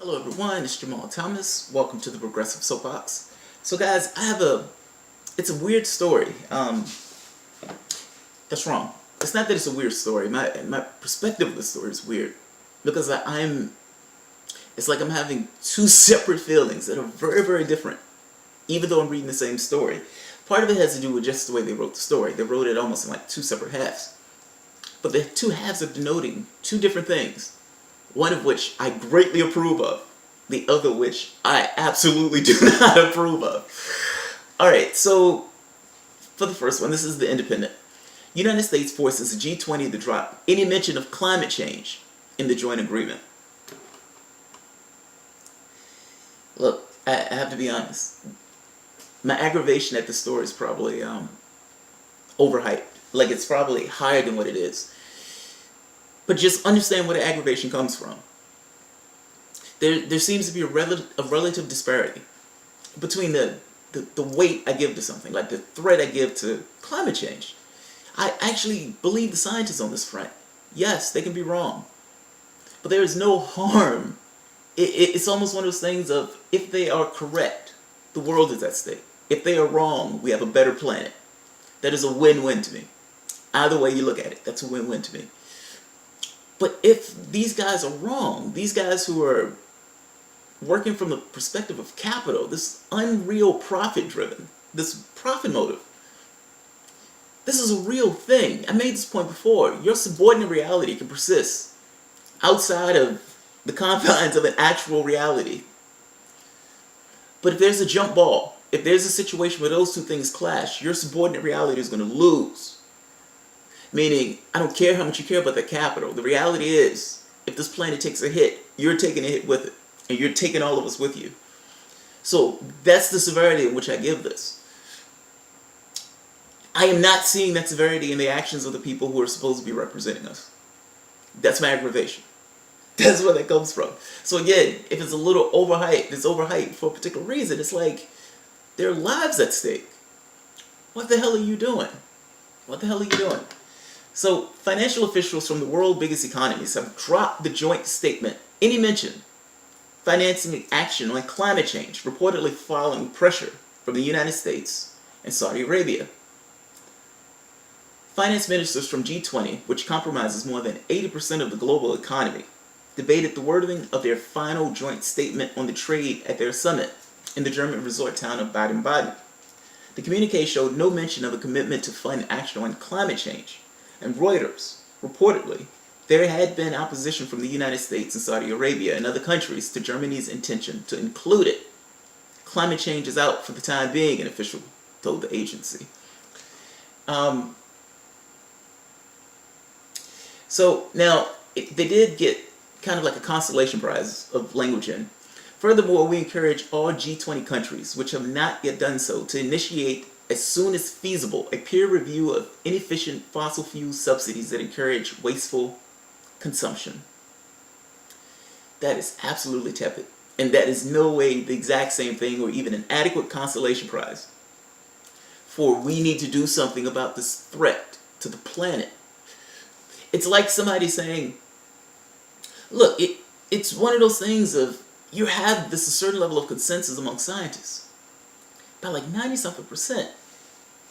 Hello everyone, it's Jamal Thomas. Welcome to the Progressive Soapbox. So guys, it's a weird story. That's wrong. It's not that it's a weird story. My perspective of the story is weird. Because it's like I'm having two separate feelings that are very, very different. Even though I'm reading the same story. Part of it has to do with just the way they wrote the story. They wrote it almost in like two separate halves. But the two halves are denoting two different things. One of which I greatly approve of, the other which I absolutely do not approve of. Alright, so for the first one, this is the Independent. United States forces G20 to drop any mention of climate change in the joint agreement. Look, I have to be honest. My aggravation at the story is probably overhyped. Like, it's probably higher than what it is. But just understand where the aggravation comes from. There seems to be a relative disparity between the weight I give to something, like the threat I give to climate change. I actually believe the scientists on this front. Yes, they can be wrong. But there is no harm. It's almost one of those things of, if they are correct, the world is at stake. If they are wrong, we have a better planet. That is a win-win to me. Either way you look at it, that's a win-win to me. But if these guys are wrong, these guys who are working from the perspective of capital, this unreal profit-driven, this profit motive, this is a real thing. I made this point before. Your subordinate reality can persist outside of the confines of an actual reality. But if there's a jump ball, if there's a situation where those two things clash, your subordinate reality is going to lose. Meaning, I don't care how much you care about the capital. The reality is, if this planet takes a hit, you're taking a hit with it. And you're taking all of us with you. So, that's the severity in which I give this. I am not seeing that severity in the actions of the people who are supposed to be representing us. That's my aggravation. That's where that comes from. So again, if it's a little overhyped, it's overhyped for a particular reason. It's like, there are lives at stake. What the hell are you doing? What the hell are you doing? So, financial officials from the world's biggest economies have dropped the joint statement, any mention, financing action on climate change, reportedly following pressure from the United States and Saudi Arabia. Finance ministers from G20, which comprises more than 80% of the global economy, debated the wording of their final joint statement on the trade at their summit in the German resort town of Baden-Baden. The communique showed no mention of a commitment to fund action on climate change. And Reuters, reportedly, there had been opposition from the United States and Saudi Arabia and other countries to Germany's intention to include it. Climate change is out for the time being, an official told the agency. So now, they did get kind of like a consolation prize of language in. Furthermore, we encourage all G20 countries, which have not yet done so, to initiate as soon as feasible a peer review of inefficient fossil fuel subsidies that encourage wasteful consumption. That is absolutely tepid. And that is no way the exact same thing or even an adequate consolation prize. For we need to do something about this threat to the planet. It's like somebody saying, look, it's one of those things of, you have this a certain level of consensus among scientists. By like 90-something%.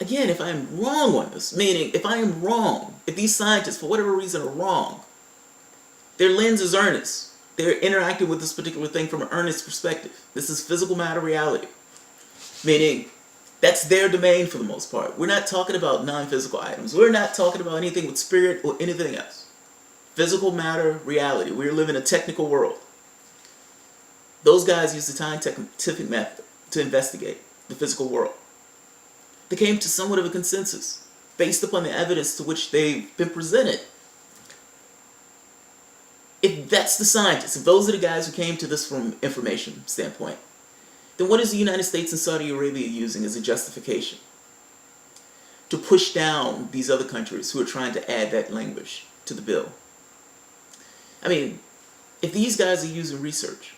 Again, if I am wrong on this, meaning if I am wrong, if these scientists, for whatever reason, are wrong, their lens is earnest. They're interacting with this particular thing from an earnest perspective. This is physical matter reality. Meaning, that's their domain for the most part. We're not talking about non-physical items. We're not talking about anything with spirit or anything else. Physical matter reality. We live in a technical world. Those guys use the scientific method to investigate the physical world. They came to somewhat of a consensus based upon the evidence to which they've been presented. If that's the scientists, if those are the guys who came to this from information standpoint, then what is the United States and Saudi Arabia using as a justification to push down these other countries who are trying to add that language to the bill? I mean, if these guys are using research,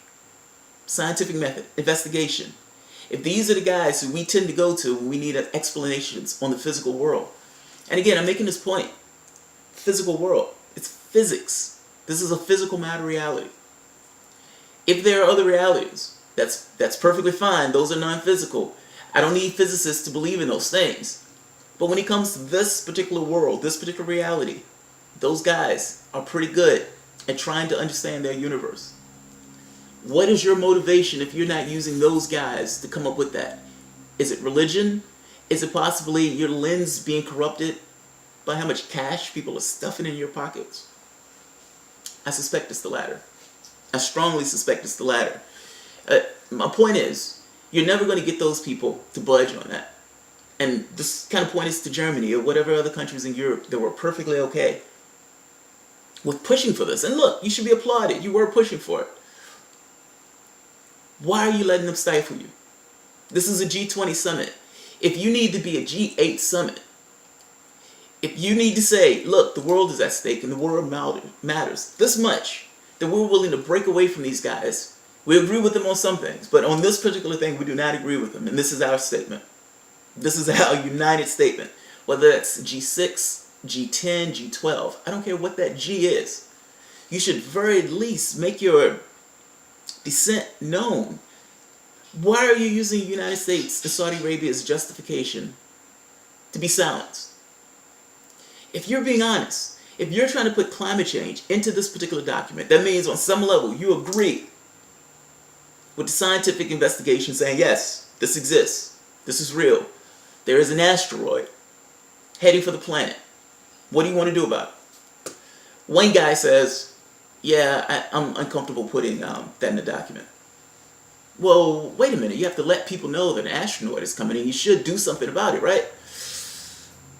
scientific method, investigation, if these are the guys who we tend to go to when we need explanations on the physical world. And again, I'm making this point. Physical world. It's physics. This is a physical matter reality. If there are other realities, that's perfectly fine. Those are non-physical. I don't need physicists to believe in those things. But when it comes to this particular world, this particular reality, those guys are pretty good at trying to understand their universe. What is your motivation if you're not using those guys to come up with that? Is it religion? Is it possibly your lens being corrupted by how much cash people are stuffing in your pockets? I suspect it's the latter. I strongly suspect it's the latter. My point is, you're never going to get those people to budge on that. And this kind of point is to Germany or whatever other countries in Europe that were perfectly okay with pushing for this. And look, you should be applauded. You were pushing for it. Why are you letting them stifle you? This is a G20 summit. If you need to be a G8 summit, if you need to say, look, the world is at stake and the world matters this much, that we're willing to break away from these guys. We agree with them on some things, but on this particular thing, we do not agree with them. And this is our statement. This is our united statement. Whether that's G6, G10, G12, I don't care what that G is. You should very least make your dissent known. Why are you using the United States and Saudi Arabia as justification to be silenced? If you're being honest, if you're trying to put climate change into this particular document, that means on some level you agree with the scientific investigation saying, yes, this exists. This is real. There is an asteroid heading for the planet. What do you want to do about it? One guy says, yeah, I'm uncomfortable putting that in the document. Well, wait a minute. You have to let people know that an asteroid is coming and you should do something about it, right?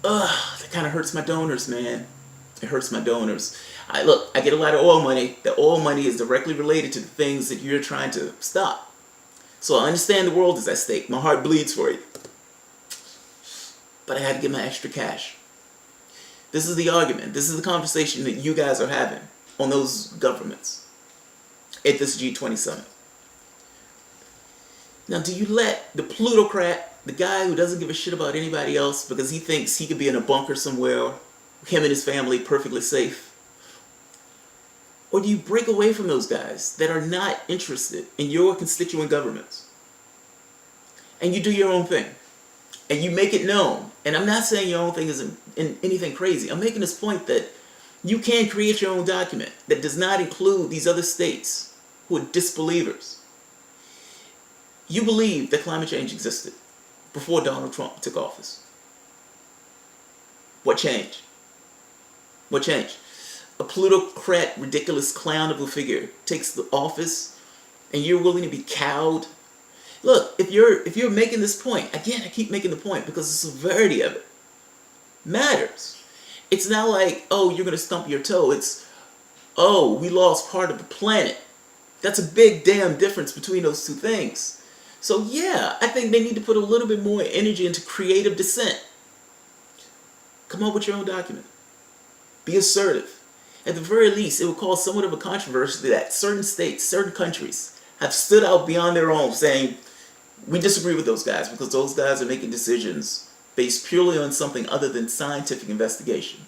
That kind of hurts my donors, man. It hurts my donors. Look, I get a lot of oil money. The oil money is directly related to the things that you're trying to stop. So I understand the world is at stake. My heart bleeds for you. But I had to get my extra cash. This is the argument. This is the conversation that you guys are having on those governments at this G20 summit. Now, do you let the plutocrat, the guy who doesn't give a shit about anybody else because he thinks he could be in a bunker somewhere, him and his family perfectly safe? Or do you break away from those guys that are not interested in your constituent governments? And you do your own thing. And you make it known. And I'm not saying your own thing isn't in anything crazy. I'm making this point that you can create your own document that does not include these other states who are disbelievers. You believe that climate change existed before Donald Trump took office. What changed? What changed? A plutocrat, ridiculous clown of a figure takes the office and you're willing to be cowed? Look, if you're making this point, again, I keep making the point because the severity of it matters. It's not like, oh, you're going to stump your toe. It's, oh, we lost part of the planet. That's a big damn difference between those two things. So yeah, I think they need to put a little bit more energy into creative dissent. Come up with your own document. Be assertive. At the very least, it will cause somewhat of a controversy that certain states, certain countries have stood out beyond their own saying, we disagree with those guys because those guys are making decisions based purely on something other than scientific investigation.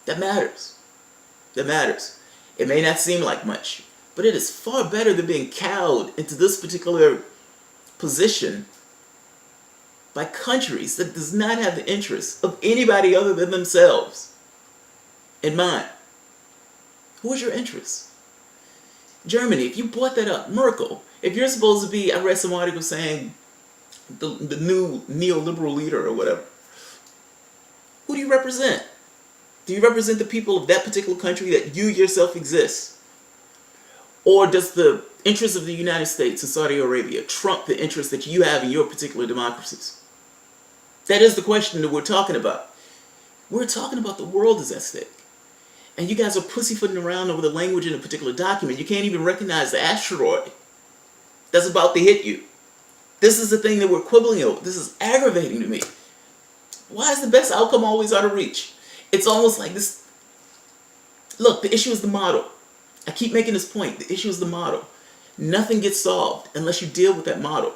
That matters. That matters. It may not seem like much, but it is far better than being cowed into this particular position by countries that does not have the interests of anybody other than themselves in mind. Who is your interest? Germany, if you brought that up, Merkel, if you're supposed to be, I read some article saying the new neoliberal leader or whatever, who do you represent? Do you represent the people of that particular country that you yourself exist? Or does the interest of the United States and Saudi Arabia trump the interest that you have in your particular democracies? That is the question that we're talking about. We're talking about the world is at stake. And you guys are pussyfooting around over the language in a particular document. You can't even recognize the asteroid that's about to hit you. This is the thing that we're quibbling over. This is aggravating to me. Why is the best outcome always out of reach? It's almost like this. Look, the issue is the model. I keep making this point. The issue is the model. Nothing gets solved unless you deal with that model.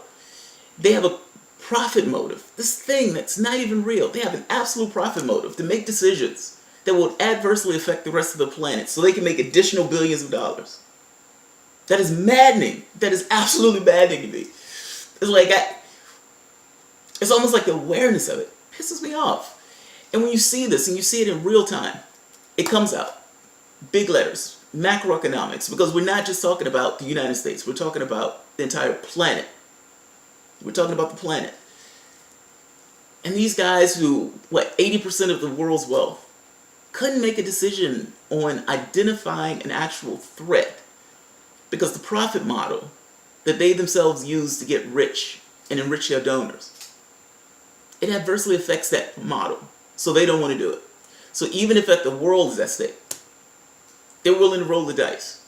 They have a profit motive. This thing that's not even real. They have an absolute profit motive to make decisions that will adversely affect the rest of the planet so they can make additional billions of dollars. That is maddening. That is absolutely maddening to me. It's like, it's almost like the awareness of it pisses me off. And when you see this, and you see it in real time, it comes out. Big letters, macroeconomics, because we're not just talking about the United States. We're talking about the entire planet. We're talking about the planet. And these guys who, 80% of the world's wealth, couldn't make a decision on identifying an actual threat because the profit model that they themselves use to get rich and enrich their donors, it adversely affects that model. So they don't want to do it. So even if the world is at stake, they're willing to roll the dice.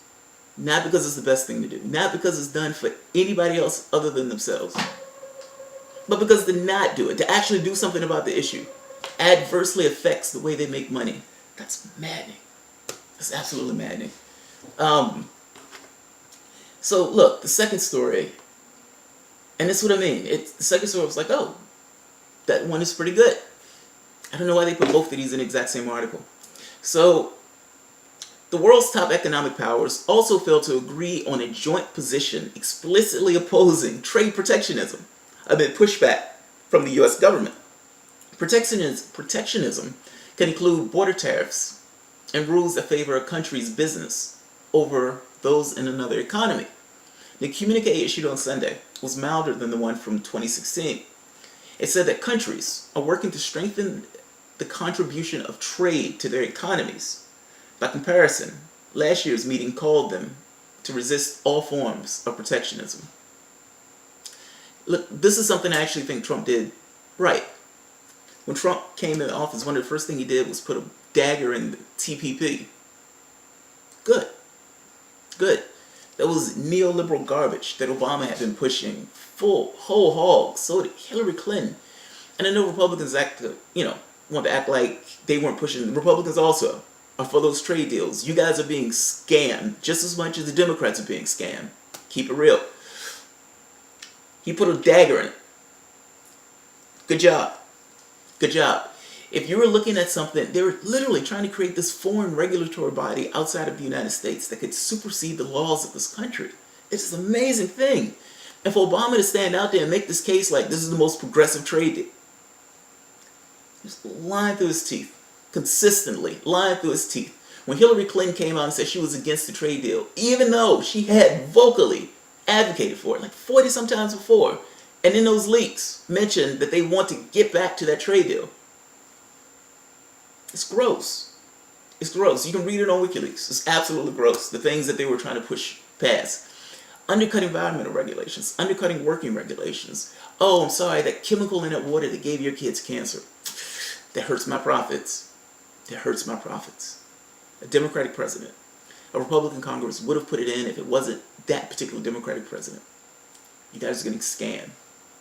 Not because it's the best thing to do. Not because it's done for anybody else other than themselves. But because to not do it, to actually do something about the issue, adversely affects the way they make money. That's maddening. That's absolutely maddening. So look, the second story, and that's what I mean. The second story was like, oh, that one is pretty good. I don't know why they put both of these in the exact same article. So, the world's top economic powers also failed to agree on a joint position explicitly opposing trade protectionism amid pushback from the U.S. government. Protectionism can include border tariffs and rules that favor a country's business over those in another economy. The communique issued on Sunday was milder than the one from 2016. It said that countries are working to strengthen the contribution of trade to their economies. By comparison, last year's meeting called them to resist all forms of protectionism. Look, this is something I actually think Trump did right. When Trump came into office, one of the first things he did was put a dagger in the TPP. Good. Good. That was neoliberal garbage that Obama had been pushing whole hog. So did Hillary Clinton. And I know Republicans want to act like they weren't pushing. Republicans also are for those trade deals. You guys are being scammed just as much as the Democrats are being scammed. Keep it real. He put a dagger in it. Good job. Good job. If you were looking at something, they were literally trying to create this foreign regulatory body outside of the United States that could supersede the laws of this country. It's an amazing thing. And for Obama to stand out there and make this case like this is the most progressive trade deal, just lying through his teeth. Consistently lying through his teeth. When Hillary Clinton came out and said she was against the trade deal, even though she had vocally advocated for it like 40 sometimes before, and in those leaks mentioned that they want to get back to that trade deal. It's gross. It's gross. You can read it on WikiLeaks. It's absolutely gross. The things that they were trying to push past. Undercutting environmental regulations. Undercutting working regulations. Oh, I'm sorry, that chemical in that water that gave your kids cancer. That hurts my profits. That hurts my profits. A Democratic president. A Republican Congress would have put it in if it wasn't that particular Democratic president. You guys are getting scammed.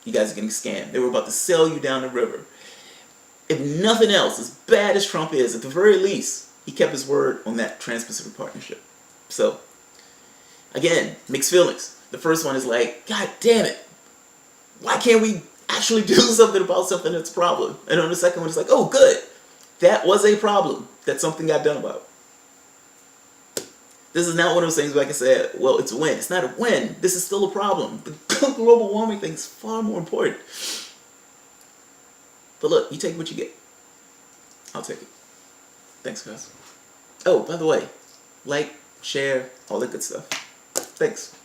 You guys are getting scammed. They were about to sell you down the river. If nothing else, as bad as Trump is, at the very least, he kept his word on that Trans-Pacific Partnership. So, again, mixed feelings. The first one is like, God damn it. Why can't we actually do something about something that's a problem? And on the second one, it's like, oh, good. That was a problem that something got done about. This is not one of those things where I can say, well, it's a win. It's not a win. This is still a problem. The global warming thing is far more important. But look, you take what you get. I'll take it. Thanks, guys. Oh, by the way, like, share, all that good stuff. Thanks.